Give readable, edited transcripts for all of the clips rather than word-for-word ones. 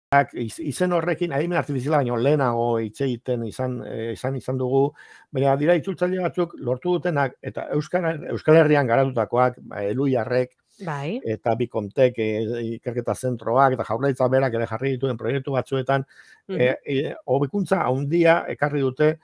izen horrekin, adimen artifiziala baino lehenago hitz egiten izan dugu, baina dira itzultzaile batzuk lortu dutenak, eta Euskal Herrian garatutakoak, Eluiarrek, Bai. eta Bikontek ikerketa zentroak, eta Jaurlaritza berak ere jarri dituen proiektu batzuetan, hobekuntza handia ekarri dute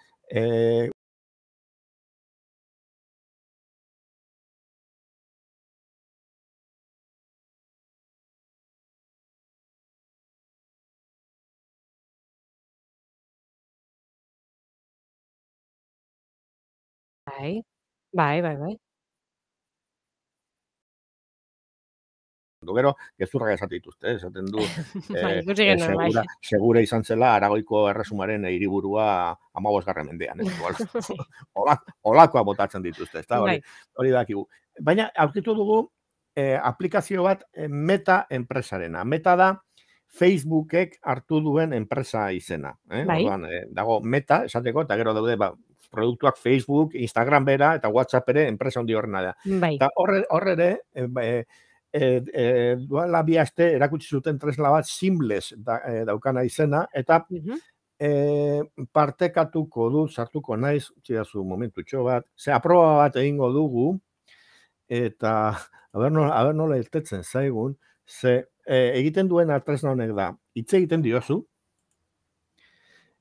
Bai. Gero, gezurrak esaten dituzte, esaten du, Ikusi genuen, bai. segura izan zela Aragoiko erresumaren hiriburua 15. mendean. Olakoa botatzen dituzte, ezta? Hori dakigu. Baina, aurkitu dugu aplikazio bat Meta enpresarena. Meta da Facebookek hartu duen enpresa izena. Orduan, dago Meta, esateko, eta gero daude, produktuak Facebook, Instagram bera, eta WhatsApp ere enpresa handi horrena da. Eta horre ere, duela bi aste erakutsi zuten tresna bat Seamless daukana izena, eta partekatuko dut, sartuko naiz, utzidazu momentutxo bat, aproba bat egingo dugu, eta aber nola irtetzen zaigun, egiten duena tresna honek da, hitz egiten diozu.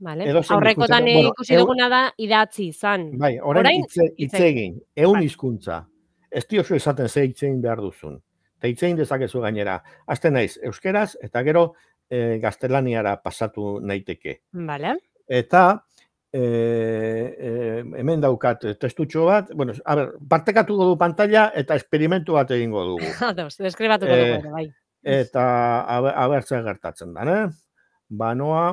Aurrekotan ikusi duguna da idatzi izan. Bai, orain hitz egin, 100 hizkuntza. Ez diozu esaten ze hitz egin behar duzun. Eta hitz egin dezakezu gainera. Hasten naiz euskeraz, eta gero gaztelaniara pasatu naiteke. Eta hemen daukat testutxo bat, bueno, partekatuko du pantalla eta esperimentu bat egingo dugu. Deskribatuko dugu, bai. Eta abertzea gertatzen da, Banoa,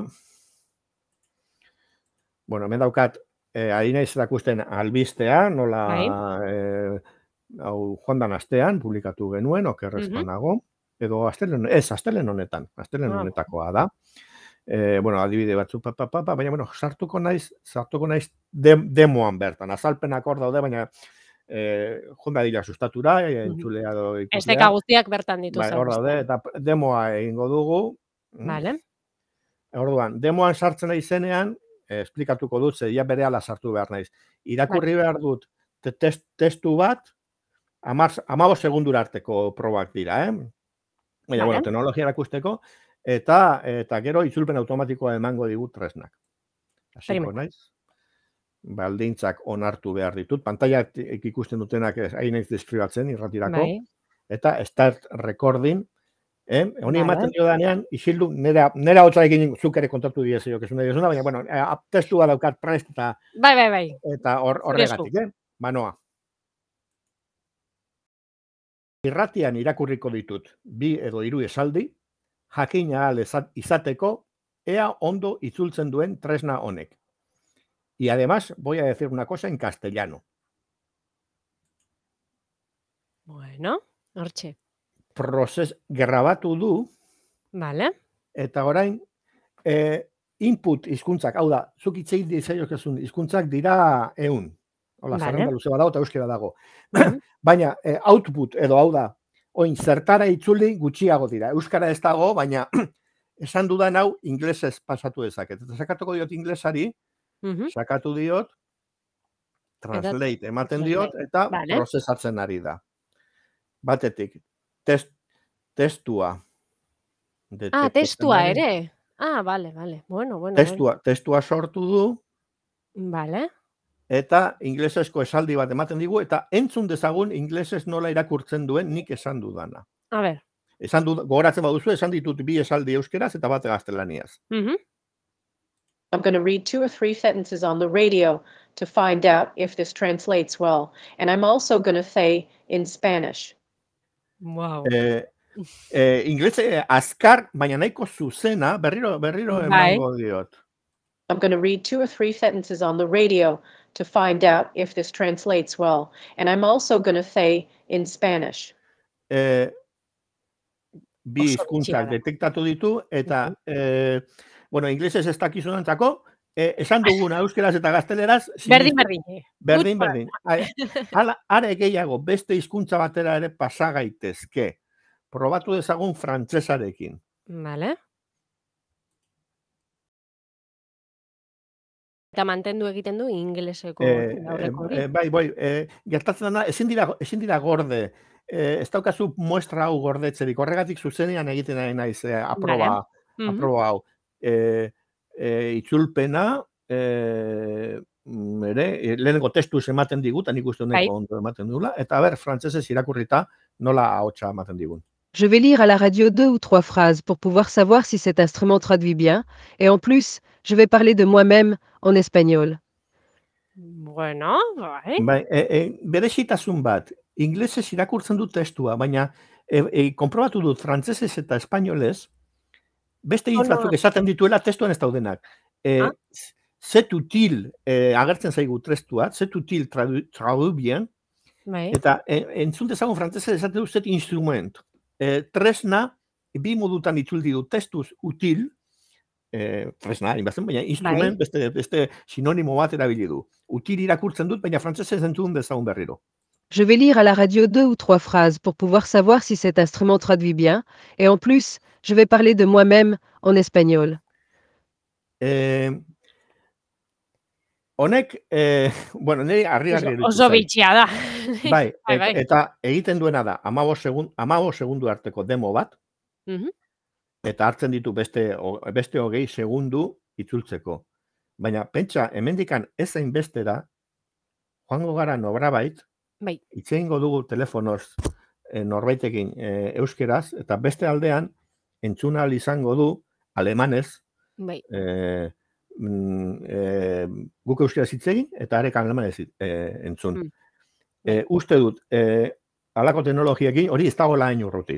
bueno, hemen daukat, ari naiz erakusten albistea, nola joan dan astean, publikatu genuen, okerrezkoa nago, edo astelen honetakoa da. Bueno, adibide batzu, baina, sartuko naiz demoan bertan, azalpenak hor daude, baina jonda dira sustatura, entzulea do ikuslea. Esteka guztiak bertan dituz. Hor daude, eta demoa egingo dugu. Orduan, demoan sartzen nahi zenean, esplikatuko dut, zeia berehala sartu behar naiz. Irakurri behar dut testu bat, 15 segundura arteko probak dira, Baina, bueno, teknologia erakusteko, eta gero itzulpen automatikoa emango digut tresnak. Hasiko naiz. Baldintzak onartu behar ditut. Pantalla ikusten dutenak hain naiz deskribatzen irratirako. Eta start recording. Honi ematen dio danean, isildu, nera hotzarekin zuk ere kontatu diezio, baina, bueno, testua daukat prest eta eta horregatik, Banoa. Irratian irakurriko ditut 2 edo 3 esaldi, jakin ahal izateko, ea ondo itzultzen duen tresna honek. Y además voy a decir una cosa en castellano. Bueno, hortxe. Grabatu du, eta orain, input hizkuntzak, hau da, zuk itzei dizaiokezun hizkuntzak dira 100. Hola, zerrenda luze badago eta euskera dago. Baina, output edo hau da, oin zertara itzuli gutxiago dira. Euskara ez dago, baina esan dudan hau inglesez pasatu dezaket. Eta sakatuko diot inglesari, sakatu diot, translate ematen diot, eta prozesatzen ari da. Batetik, testua. Testua ere. Bale. Bueno. Testua sortu du. Bale. Eta inglesezko esaldi bat ematen digu, eta entzun dezagun inglesez nola irakurtzen duen nik esan dudana. A ber. Gogoratzen baduzu, esan ditut 2 esaldi euskeraz eta bat gaztelaniaz. I'm going to read 2 or 3 sentences on the radio to find out if this translates well. And I'm also going to say in Spanish. Wow. Inglese azkar, baina nahiko zuzena, berriro emango diot. I'm going to read 2 or 3 sentences on the radio to find out if this translates well. And I'm also going to say in Spanish. Bi hizkuntzak detektatu ditu, eta, bueno, inglesez ez dakizunantzako, esan duguna euskeraz eta gazteleraz. Berdin. Are gehiago, beste hizkuntza batera ere pasagaitezke. Probatu dezagun frantsesarekin. Vale. Eta mantendu egiten du ingeleseko aurreko hori. Gertatzen dena, ezin dira gorde. Ez daukazu muestra hau gordetzerik. Horregatik zuzenean egiten ari naiz aproba hau. Itzulpena, lehenengo testuz ematen digut, nik uste honeko ondo ematen dugula, eta frantsesez irakurrita nola ahotsa ematen digun. Je vais lire à la radio 2 ou 3 phrases pour pouvoir savoir si cet instrument traduit bien. Et en plus, je vais parler de moi-même en espagnol. Bueno, bai. Berezitasun bat, inglesez irakurtzen dut testua, baina konprobatu dut frantsesez eta espainolez, beste hitz batzuk esaten dituela testuan ez daudenak. C'est utile agertzen zaigu testua, c'est utile traduit bien, eta entzun dezagun frantsesez esaten du c'est instrument. Tresna, bi modutan itzuldi du testuz util, tresna, baina instrument beste sinonimo bat erabili du. Util irakurtzen dut, baina frantsesez entzun dezagun berriro. Je vais lire à la radio 2 ou 3 phrases pour pouvoir savoir si cet instrument traduit bien. Et en plus, je vais parler de moi-même en espagnol. Honek, nire harrigarri eritu oso bitxia da. Bai, eta egiten duena da, 15 segundu arteko demo bat, eta hartzen ditu beste 20 segundu itzultzeko. Baina, pentsa, hemendikan ezain bestera, joango gara nobrabait, hitz egingo dugu telefonoz norbaitekin euskeraz, eta beste aldean, entzuna izango du alemanez, guk euskeraz hitz egin, eta arek alemanez entzun. Uste dut, halako teknologiekin, hori ez dagoela hain urruti.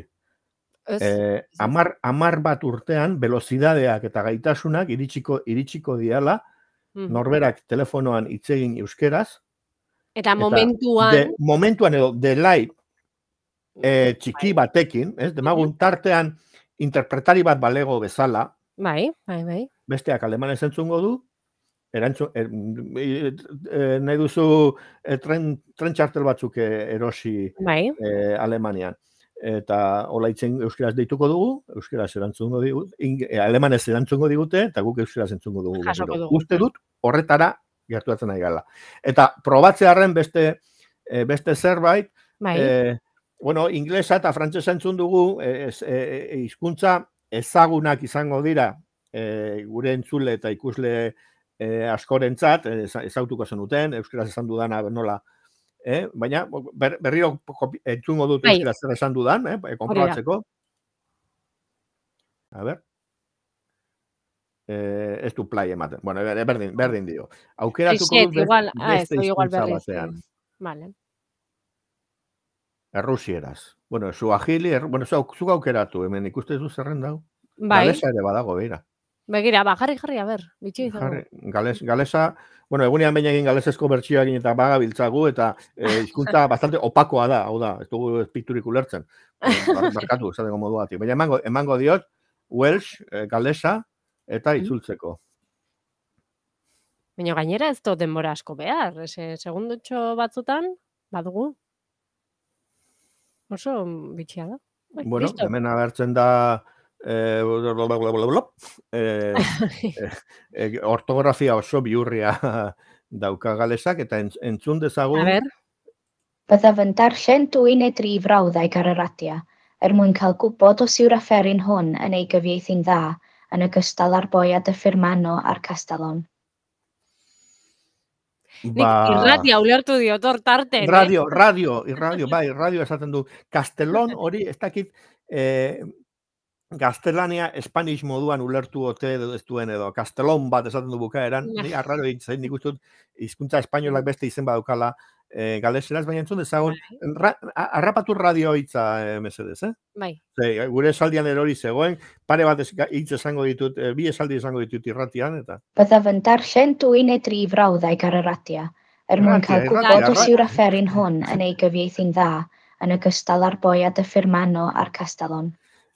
10 bat urtean, velozidadeak eta gaitasunak iritsiko diala, norberak telefonoan hitz egin euskeraz. Eta momentuan edo delay txiki batekin, demagun tartean interpretari bat balego bezala, besteak alemanez entzungo du, nahi duzu tren txartel batzuk erosi Alemanian. Eta hola itzen euskeraz deituko dugu, euskeraz erantzungo digu, alemanez erantzungo digute, eta guk euskeraz entzungo dugu. Uste dut, horretara gertuatzen nahi gala. Eta probatzearen beste zerbait, inglesa eta frantsesa entzun dugu, hizkuntza ezagunak izango dira, gure entzule eta ikusle askorentzat, ezautuko zenuten, euskeraz esan dudana nola, baina berriro entzungo dut euskeraz zer esan dudan, konprobatzeko. A ber. Ez du play ematen. Bueno, berdin dio. Aukeratuko dut beste hizkuntza batean. Errusieraz. Bueno, suahili, zuk aukeratu, hemen ikuste zu zerren dau. Galesa ere badago, beira. Begira, jarri, a ber, bitxi izango. Galesa, egunean baina egin galesezko bertsioa egin eta baga biltzagu, eta hizkuntza bastante opakoa da, hau da, ez dugu espikturik ulertzen. Barkatu, esateko moduatik. Baina emango diot, Welsh, galesa, eta itzultzeko. Baina gainera ez dut denbora asko behar, segundutxo batzutan, badugu. Oso bitxia da. Bueno, hemen agertzen da ortografia oso bihurria dauka galesak, eta entzun dezagun. Byddaf yn darllen 2 neu 3 frawddeg ar y radio, mwyn cael gwybod os yw'r afferyn hwn yn ei gyfieithu'n dda, yn ogystal â'r boi a dyffurmano a'r Castellon. Irratia ulertu diot hor tarten. Radio esaten du. Castellon hori, ez dakit gaztelania Spanish moduan ulertu ote edo ez duen edo. Castellon bat esaten du bukaeran. Ni arraro egin nik uste dut hizkuntza espainolak beste izen badukala galeseraz, baina entzun dezagun, harrapatu radio hitza mesedez, Bai. Gure esaldian erori zegoen, pare bat hitz esango ditut, 2 esaldi esango ditut irratian, eta... Byddaf yn darllen 2 neu 3 frawddeg ar y radio, mwyn cael gwybod os yw'r afferyn hwn yn ei gyfieithu'n dda, yn ogystal â'r boi a dyffurmano a'r Castellon.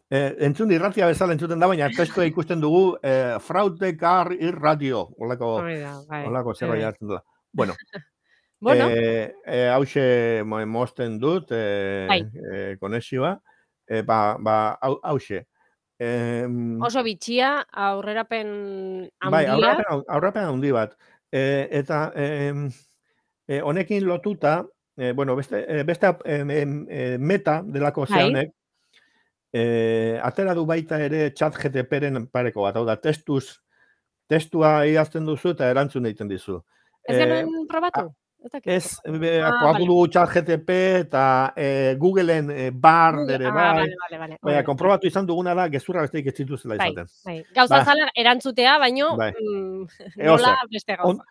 Entzun irratia bezala entzuten da, baina testua ikusten dugu fraudek ar irradio, holako zerbait hartzen dela. Bueno, hause mozten dut konexioa, hause. Oso bitxia, aurrerapen handia. Bai, aurrerapen handi bat. Eta honekin lotuta, bueno, beste meta delako Bai. honek, atera du baita ere ChatGPT-ren pareko bat, hau da, testua idazten duzu eta erantzun egiten dizu. Ez genuen probatu? Ez, Ah, probatu vale. dugu ChatGPT eta Googleen Bard ere bai. Vale. Baina, konprobatu izan duguna da, gezurra besteik ez dituzela Bai, izaten. bai. Gauza zala erantzutea, baino Bai. nola beste gauza.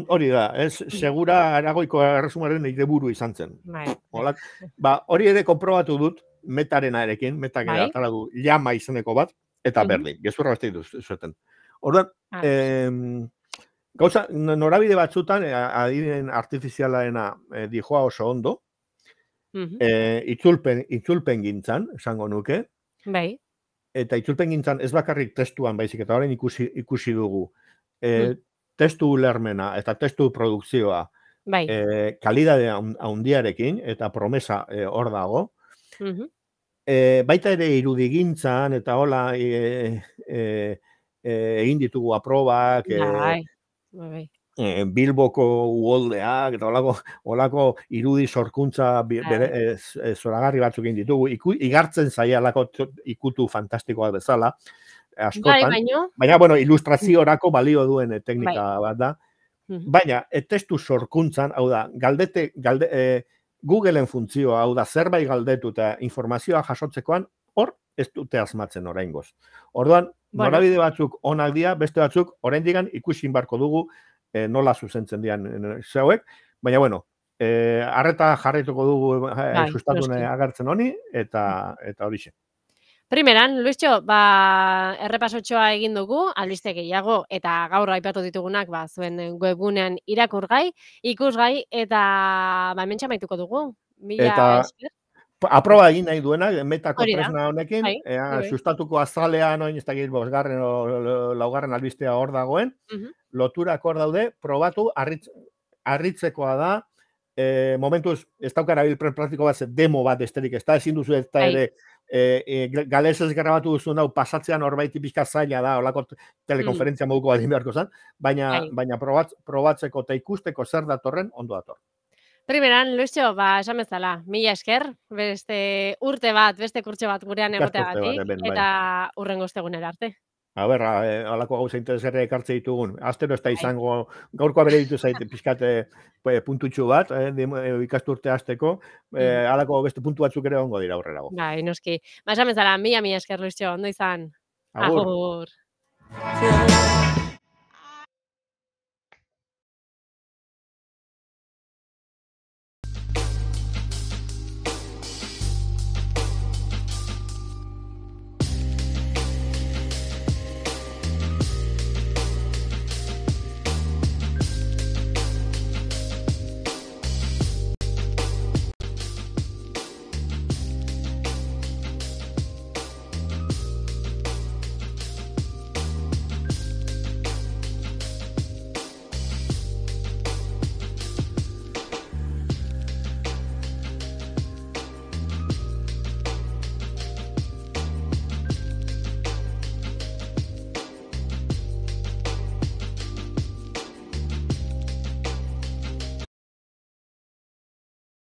Hori da, ez, segura Aragoiko erresumaren ideburu izan zen. Bai. Hori ere konprobatu dut, metarenarekin, metak Bai. atara du llama izeneko bat, eta berdin, gezurra besteik zuten. Orduan, gauza, norabide batzutan, adibideen artifizialaena dijoa oso ondo, itzulpen gintzan, esango nuke, Bai. eta itzulpen gintzan ez bakarrik testuan baizik, eta orain ikusi dugu, testu ulermena eta testu produkzioa Bai. kalidade handiarekin, eta promesa hor dago, baita ere irudigintzan, eta hola egin ditugu aprobak, Bai. Bilboko uholdeak, eta holako irudi sorkuntza zoragarri batzuk egin ditugu, igartzen zaialako ikutu fantastikoa bezala, askotan, baina, bueno, ilustraziorako balio duen teknika bat da, baina, testu sorkuntzan, hau da, Googleen funtzioa, hau da, zerbait galdetu eta informazioa jasotzekoan, hor ez dute asmatzen oraingoz. Orduan, norabide batzuk onak dira, beste batzuk oraindik ikusi barko dugu nola zuzentzen dian zeuek, baina bueno, arreta jarraituko dugu sustatune agertzen honi, eta horixe. Primeran, Luistxo, errepasotxoa egin dugu, albiste gehiago, eta gaur aipatu ditugunak, zuen webgunean irakurgai, ikusgai, eta hementxe amaituko dugu. Mila esker. Aproba egin nahi duena, metako tresna honekin, sustatuko azalean, ez dakit, bosgarren o laugarren albistea hor dagoen, loturak hor daude, probatu, harritzekoa da, momentuz, ez daukara bilpren praktiko bat, demo bat esterik, ez da ezin duzu ez da ere, galesez grabatu duzu hau pasatzean horbaiti pixka zaila da, holako telekonferentzia moduko badin beharko zen, baina probatzeko eta ikusteko zer datorren, ondo dator. Primeran, Luistxo, esan bezala, mila esker, beste urte bat, beste kurtso bat gurean egoteagatik, eta hurrengo ostegunera arte. Halako gauza interesgarria ekartze ditugun. Astero ez da izango, gaurkoa bere ditu zait pixkate puntutxu bat, ikasturte hasteko, halako beste puntu batzuk ere ongo dira aurrerago. Bai, noski. Esan bezala, mila esker, Luistxo, ondo izan. Agur. Agur.